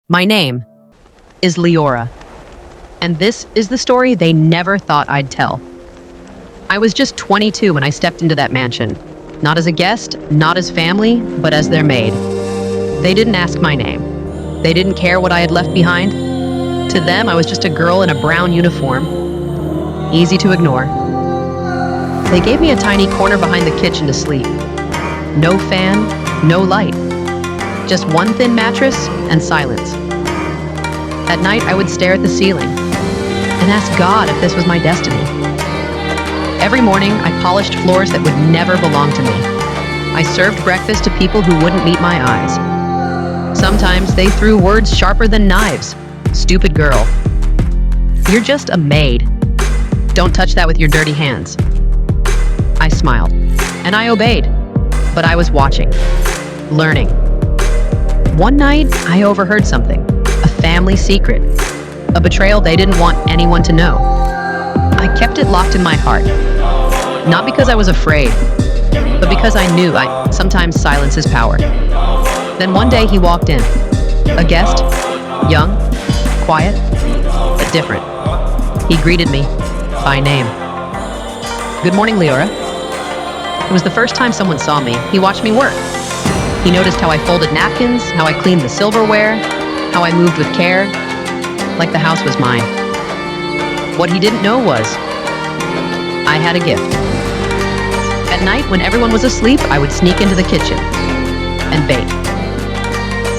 My name is Liora, and this is the story they never thought I'd tell. I was just 22 when I stepped into that mansion. Not as a guest, not as family, but as their maid. They didn't ask my name. They didn't care what I had left behind. To them, I was just a girl in a brown uniform. Easy to ignore. They gave me a tiny corner behind the kitchen to sleep. No fan, no light. Just one thin mattress and silence. At night, I would stare at the ceiling and ask God if this was my destiny. Every morning, I polished floors that would never belong to me. I served breakfast to people who wouldn't meet my eyes. Sometimes they threw words sharper than knives. Stupid girl. You're just a maid. Don't touch that with your dirty hands. I smiled, and I obeyed, but I was watching, learning. One night, I overheard something, a family secret, a betrayal they didn't want anyone to know. I kept it locked in my heart, not because I was afraid, but because I knew sometimes silence is power. Then one day he walked in, a guest, young, quiet, but different. He greeted me by name. Good morning, Liora. It was the first time someone saw me. He watched me work. He noticed how I folded napkins, how I cleaned the silverware, how I moved with care, like the house was mine. What he didn't know was, I had a gift. At night, when everyone was asleep, I would sneak into the kitchen and bake.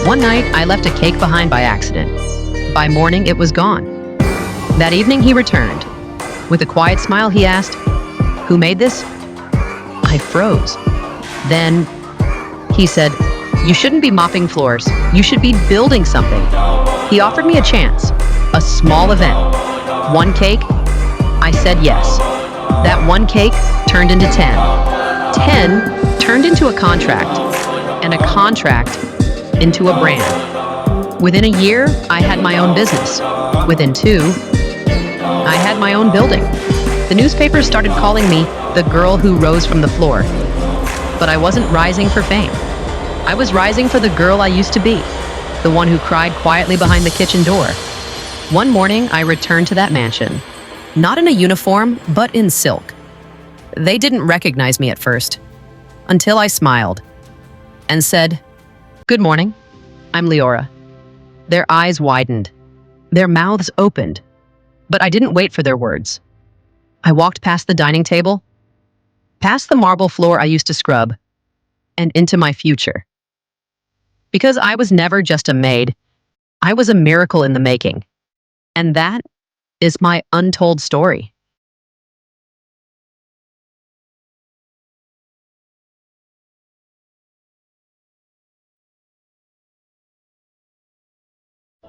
One night, I left a cake behind by accident. By morning, it was gone. That evening, he returned. With a quiet smile, he asked, "Who made this?" I froze. Then he said, "You shouldn't be mopping floors. You should be building something." He offered me a chance, a small event. One cake? I said yes. That one cake turned into 10. 10 turned into a contract, and a contract into a brand. Within a year, I had my own business. Within 2, I had my own building. The newspapers started calling me the girl who rose from the floor. But I wasn't rising for fame. I was rising for the girl I used to be, the one who cried quietly behind the kitchen door. One morning, I returned to that mansion, not in a uniform, but in silk. They didn't recognize me at first, until I smiled and said, "Good morning, I'm Liora." Their eyes widened, their mouths opened, but I didn't wait for their words. I walked past the dining table, past the marble floor I used to scrub, and into my future. Because I was never just a maid, I was a miracle in the making. And that is my untold story.